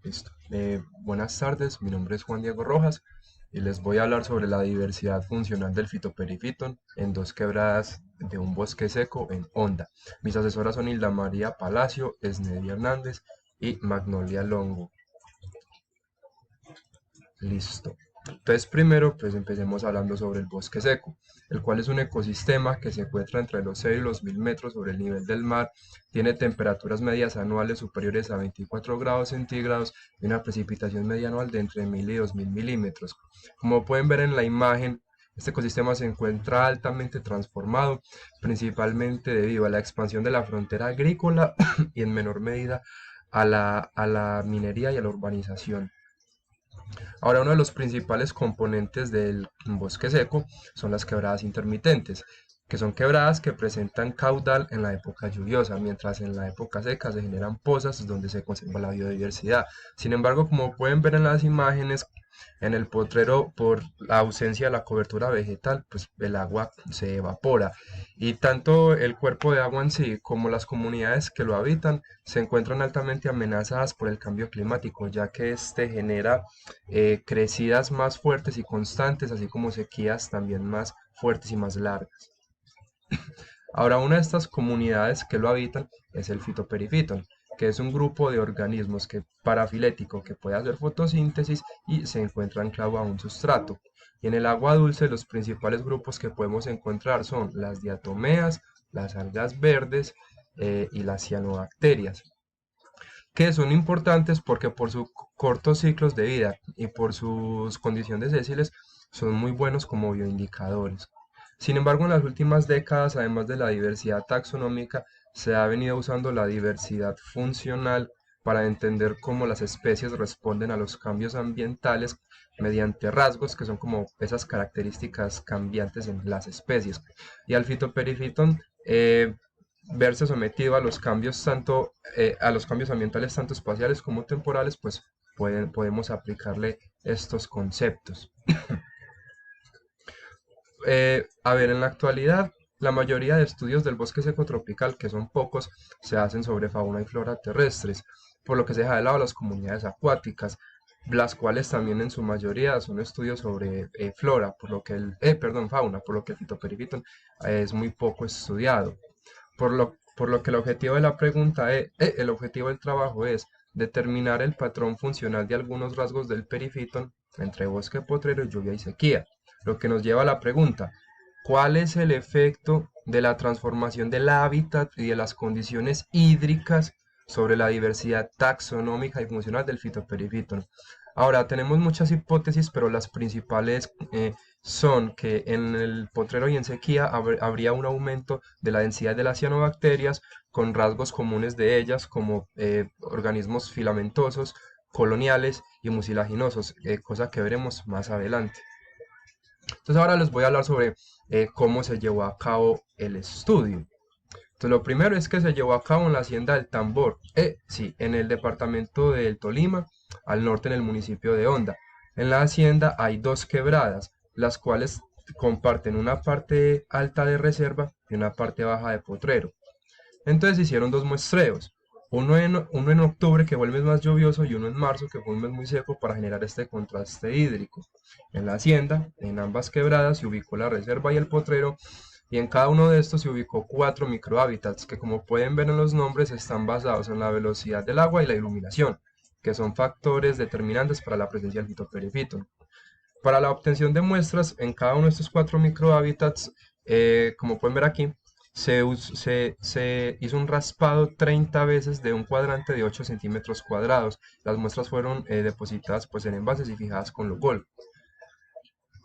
Listo. Buenas tardes, mi nombre es Juan Diego Rojas y les voy a hablar sobre la diversidad funcional del fitoperifiton en dos quebradas de un bosque seco en Honda. Mis asesoras son Hilda María Palacio, Esnedi Hernández y Magnolia Longo. Listo. Entonces primero pues empecemos hablando sobre el bosque seco, el cual es un ecosistema que se encuentra entre los 0 y los 1000 metros sobre el nivel del mar, tiene temperaturas medias anuales superiores a 24 grados centígrados y una precipitación media anual de entre 1000 y 2000 milímetros. Como pueden ver en la imagen, este ecosistema se encuentra altamente transformado, principalmente debido a la expansión de la frontera agrícola y en menor medida a la minería y a la urbanización. Ahora, uno de los principales componentes del bosque seco son las quebradas intermitentes, que son quebradas que presentan caudal en la época lluviosa, mientras en la época seca se generan pozas donde se conserva la biodiversidad. Sin embargo, como pueden ver en las imágenes, en el potrero, por la ausencia de la cobertura vegetal, pues el agua se evapora y tanto el cuerpo de agua en sí como las comunidades que lo habitan se encuentran altamente amenazadas por el cambio climático, ya que este genera crecidas más fuertes y constantes, así como sequías también más fuertes y más largas. Ahora, una de estas comunidades que lo habitan es el fitoperifiton, que es un grupo de organismos parafilético que puede hacer fotosíntesis y se encuentra anclado a un sustrato. Y en el agua dulce los principales grupos que podemos encontrar son las diatomeas, las algas verdes y las cianobacterias, que son importantes porque por sus cortos ciclos de vida y por sus condiciones sesiles son muy buenos como bioindicadores. Sin embargo, en las últimas décadas, además de la diversidad taxonómica, se ha venido usando la diversidad funcional para entender cómo las especies responden a los cambios ambientales mediante rasgos que son como esas características cambiantes en las especies. Y al fitoperifiton verse sometido a los cambios tanto a los cambios ambientales tanto espaciales como temporales, pues podemos aplicarle estos conceptos. A ver, en la actualidad, la mayoría de estudios del bosque seco tropical, que son pocos, se hacen sobre fauna y flora terrestres, por lo que se deja de lado las comunidades acuáticas, las cuales también en su mayoría son estudios sobre flora, perdón, fauna, por lo que el fitoperifiton es muy poco estudiado. Por lo que el objetivo de la pregunta el objetivo del trabajo es determinar el patrón funcional de algunos rasgos del perifiton entre bosque potrero, lluvia y sequía, lo que nos lleva a la pregunta, ¿cuál es el efecto de la transformación del hábitat y de las condiciones hídricas sobre la diversidad taxonómica y funcional del fitoperifiton? Ahora, tenemos muchas hipótesis, pero las principales son que en el potrero y en sequía habría un aumento de la densidad de las cianobacterias con rasgos comunes de ellas como organismos filamentosos, coloniales y mucilaginosos, cosa que veremos más adelante. Entonces ahora les voy a hablar sobre cómo se llevó a cabo el estudio. Entonces lo primero es que se llevó a cabo en la hacienda del Tambor, sí, en el departamento del Tolima, al norte en el municipio de Honda. En la hacienda hay dos quebradas, las cuales comparten una parte alta de reserva y una parte baja de potrero. Entonces hicieron dos muestreos, uno en octubre, que fue el mes más lluvioso, y uno en marzo, que fue un mes muy seco, para generar este contraste hídrico. En la hacienda, en ambas quebradas, se ubicó la reserva y el potrero, y en cada uno de estos se ubicó cuatro microhábitats, que como pueden ver en los nombres están basados en la velocidad del agua y la iluminación, que son factores determinantes para la presencia del fitoperifiton. Para la obtención de muestras en cada uno de estos cuatro microhábitats, como pueden ver aquí, se hizo un raspado 30 veces de un cuadrante de 8 centímetros cuadrados. Las muestras fueron depositadas pues, en envases y fijadas con Lugol.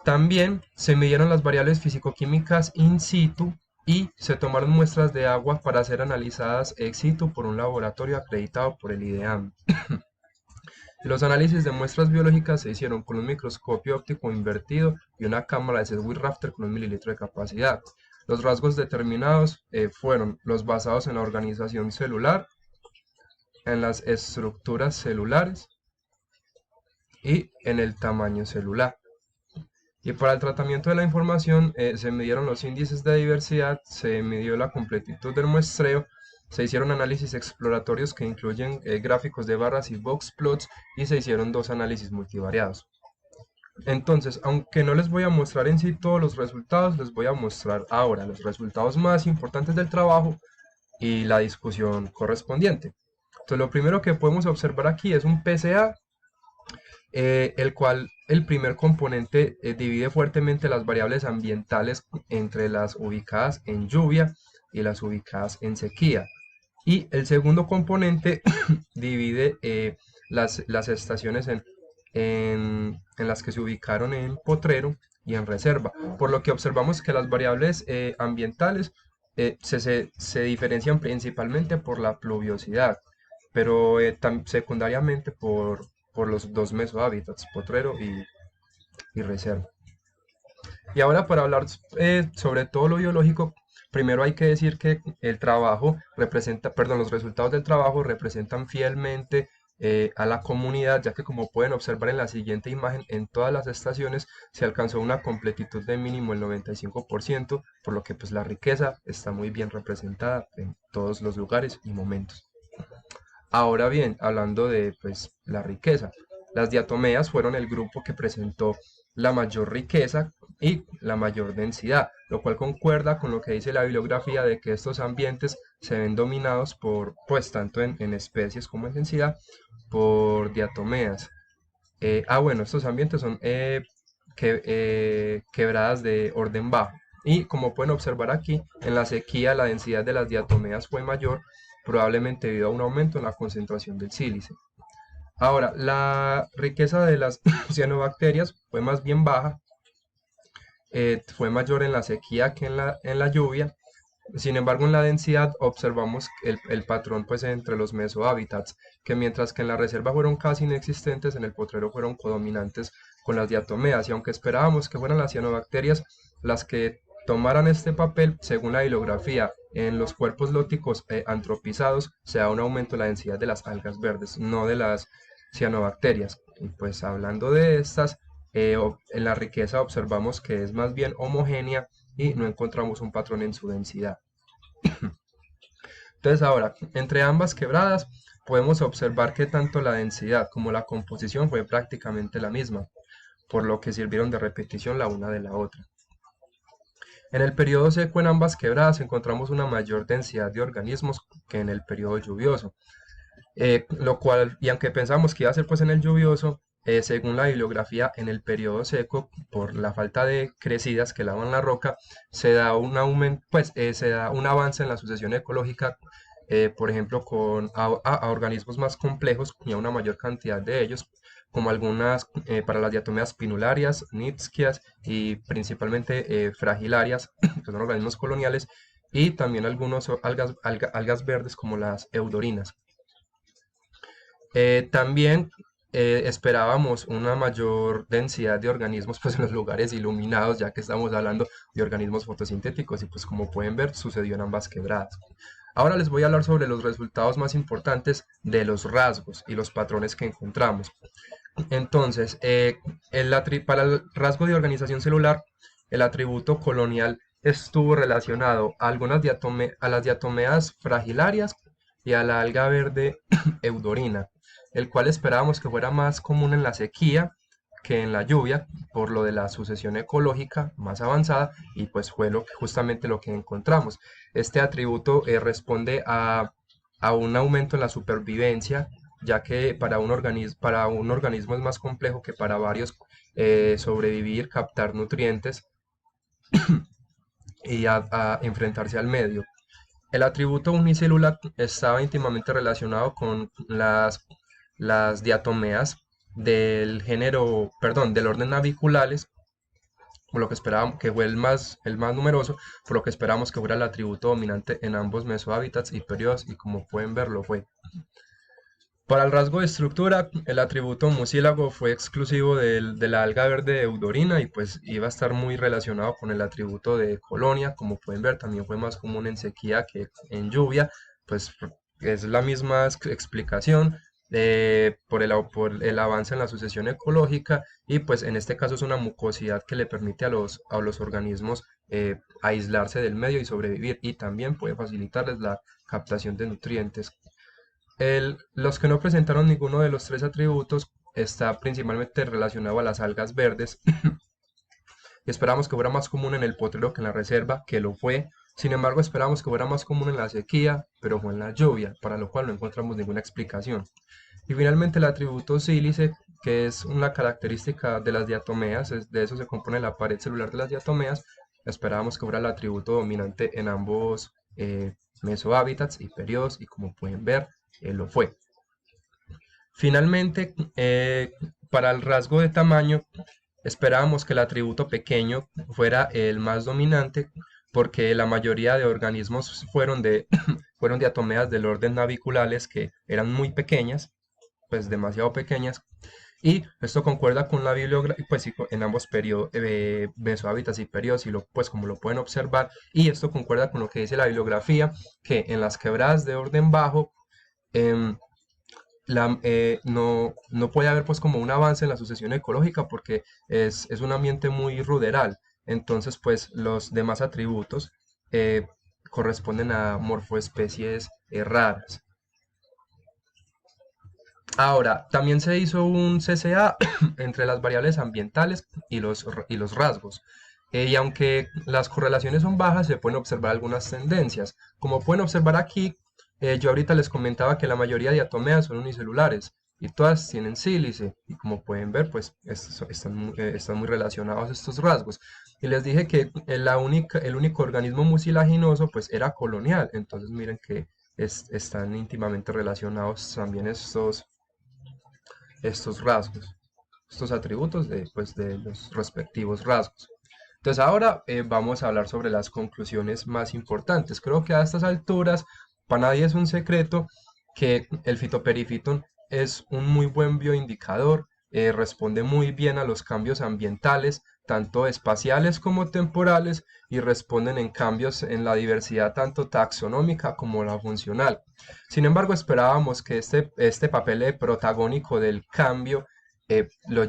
También se midieron las variables físico-químicas in situ y se tomaron muestras de agua para ser analizadas ex situ por un laboratorio acreditado por el IDEAM. Los análisis de muestras biológicas se hicieron con un microscopio óptico invertido y una cámara de Sedgwick Rafter con 1 mililitro de capacidad. Los rasgos determinados fueron los basados en la organización celular, en las estructuras celulares y en el tamaño celular. Y para el tratamiento de la información se midieron los índices de diversidad, se midió la completitud del muestreo Se hicieron análisis exploratorios que incluyen gráficos de barras y box plots y se hicieron dos análisis multivariados. Entonces, aunque no les voy a mostrar en sí todos los resultados, les voy a mostrar ahora los resultados más importantes del trabajo y la discusión correspondiente. Entonces, lo primero que podemos observar aquí es un PCA, el cual el primer componente divide fuertemente las variables ambientales entre las ubicadas en lluvia y las ubicadas en sequía. Y el segundo componente divide las estaciones en las que se ubicaron en potrero y en reserva, por lo que observamos que las variables ambientales se diferencian principalmente por la pluviosidad, pero secundariamente por los dos mesohábitats, potrero y reserva. Y ahora para hablar sobre todo lo biológico, primero hay que decir que el trabajo representa, perdón, los resultados del trabajo representan fielmente a la comunidad, ya que como pueden observar en la siguiente imagen, en todas las estaciones se alcanzó una completitud de mínimo el 95%, por lo que pues la riqueza está muy bien representada en todos los lugares y momentos. Ahora bien, hablando de pues, la riqueza, las diatomeas fueron el grupo que presentó la mayor riqueza y la mayor densidad, lo cual concuerda con lo que dice la bibliografía de que estos ambientes se ven dominados por, pues tanto en especies como en densidad, por diatomeas. Bueno, estos ambientes son quebradas de orden bajo. Y como pueden observar aquí, en la sequía la densidad de las diatomeas fue mayor, probablemente debido a un aumento en la concentración del sílice. Ahora, la riqueza de las cianobacterias fue más bien baja, fue mayor en la sequía que en la lluvia. Sin embargo, en la densidad observamos el patrón pues, entre los mesohábitats, que mientras que en la reserva fueron casi inexistentes, en el potrero fueron codominantes con las diatomeas, y aunque esperábamos que fueran las cianobacterias las que tomaran este papel, según la bibliografía, en los cuerpos lóticos antropizados se da un aumento en la densidad de las algas verdes, no de las cianobacterias. Y pues hablando de estas, en la riqueza observamos que es más bien homogénea y no encontramos un patrón en su densidad. Entonces ahora, entre ambas quebradas podemos observar que tanto la densidad como la composición fue prácticamente la misma, por lo que sirvieron de repetición la una de la otra. En el periodo seco en ambas quebradas encontramos una mayor densidad de organismos que en el periodo lluvioso, lo cual, y aunque pensamos que iba a ser pues en el lluvioso, según la bibliografía, en el periodo seco, por la falta de crecidas que lavan la roca, se da un aumento, pues se da un avance en la sucesión ecológica, por ejemplo, a organismos más complejos y a una mayor cantidad de ellos, como algunas para las diatomeas pinularias, nitsquias y principalmente fragilarias, que son organismos coloniales, y también algunos algas verdes como las eudorinas. También esperábamos una mayor densidad de organismos pues, en los lugares iluminados, ya que estamos hablando de organismos fotosintéticos y pues como pueden ver sucedió en ambas quebradas. Ahora les voy a hablar sobre los resultados más importantes de los rasgos y los patrones que encontramos. Entonces, para el rasgo de organización celular, el atributo colonial estuvo relacionado a a las diatomeas fragilarias y a la alga verde eudorina, el cual esperábamos que fuera más común en la sequía que en la lluvia, por lo de la sucesión ecológica más avanzada, y pues fue justamente lo que encontramos. Este atributo responde a un aumento en la supervivencia, ya que para un organismo es más complejo que para varios sobrevivir, captar nutrientes y a enfrentarse al medio. El atributo unicelular estaba íntimamente relacionado con las diatomeas del género, perdón, del orden Naviculares, por lo que esperábamos que fue el más numeroso, por lo que esperamos que fuera el atributo dominante en ambos mesohábitats y periodos, y como pueden ver lo fue. Para el rasgo de estructura, el atributo mucílago fue exclusivo de la alga verde eudorina y pues iba a estar muy relacionado con el atributo de colonia. Como pueden ver, también fue más común en sequía que en lluvia, pues es la misma explicación por el avance en la sucesión ecológica, y pues en este caso es una mucosidad que le permite a los organismos aislarse del medio y sobrevivir, y también puede facilitarles la captación de nutrientes. Los que no presentaron ninguno de los tres atributos está principalmente relacionado a las algas verdes, y esperamos que fuera más común en el potrero que en la reserva, que lo fue. Sin embargo, esperamos que fuera más común en la sequía, pero fue en la lluvia, para lo cual no encontramos ninguna explicación. Y finalmente el atributo sílice, que es una característica de las diatomeas, de eso se compone la pared celular de las diatomeas. Esperábamos que fuera el atributo dominante en ambos mesohábitats y periodos, y como pueden ver, lo fue. Finalmente, para el rasgo de tamaño, esperábamos que el atributo pequeño fuera el más dominante, porque la mayoría de organismos fueron diatomeas del orden naviculales, que eran muy pequeñas, pues demasiado pequeñas, y esto concuerda con la bibliografía, pues sí, en ambos periodos, mesohábitats y periodos, y pues como lo pueden observar, y esto concuerda con lo que dice la bibliografía, que en las quebradas de orden bajo, em, no puede haber pues como un avance en la sucesión ecológica, porque es un ambiente muy ruderal. Entonces pues los demás atributos eh, corresponden a morfoespecies raras. Ahora, también se hizo un CCA entre las variables ambientales y los rasgos. Y aunque las correlaciones son bajas, se pueden observar algunas tendencias. Como pueden observar aquí, yo ahorita les comentaba que la mayoría de diatomeas son unicelulares y todas tienen sílice. Y como pueden ver, pues están muy relacionados estos rasgos. Y les dije que el único organismo mucilaginoso pues era colonial. Entonces miren que están íntimamente relacionados también estos rasgos, estos atributos pues, de los respectivos rasgos. Entonces ahora vamos a hablar sobre las conclusiones más importantes. Creo que a estas alturas para nadie es un secreto que el fitoperifiton es un muy buen bioindicador, responde muy bien a los cambios ambientales, tanto espaciales como temporales, y responden en cambios en la diversidad tanto taxonómica como la funcional. Sin embargo, esperábamos que este papel protagónico del cambio lo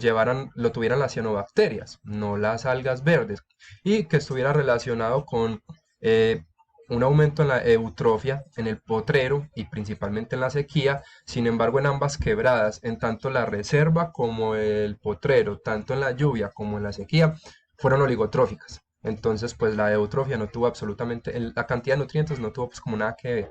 tuvieran las cianobacterias, no las algas verdes, y que estuviera relacionado con un aumento en la eutrofia en el potrero y principalmente en la sequía. Sin embargo, en ambas quebradas, en tanto la reserva como el potrero, tanto en la lluvia como en la sequía, fueron oligotróficas. Entonces, pues la eutrofia no tuvo absolutamente, la cantidad de nutrientes no tuvo pues como nada que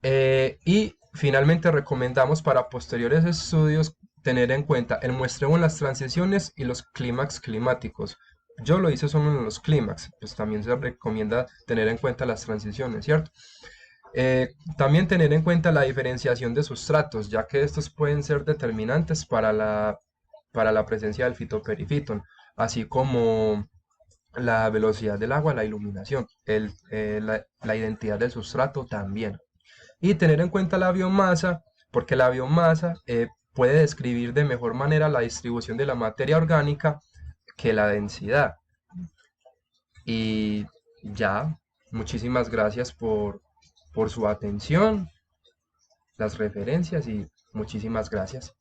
ver. Y finalmente recomendamos para posteriores estudios tener en cuenta el muestreo en las transiciones y los clímax climáticos. Yo lo hice solo en los clímax, pues también se recomienda tener en cuenta las transiciones, ¿cierto? También tener en cuenta la diferenciación de sustratos, ya que estos pueden ser determinantes para la presencia del fitoperifiton, así como la velocidad del agua, la iluminación, la identidad del sustrato también. Y tener en cuenta la biomasa, porque la biomasa puede describir de mejor manera la distribución de la materia orgánica que la densidad. Y ya, muchísimas gracias por su atención, las referencias, y muchísimas gracias.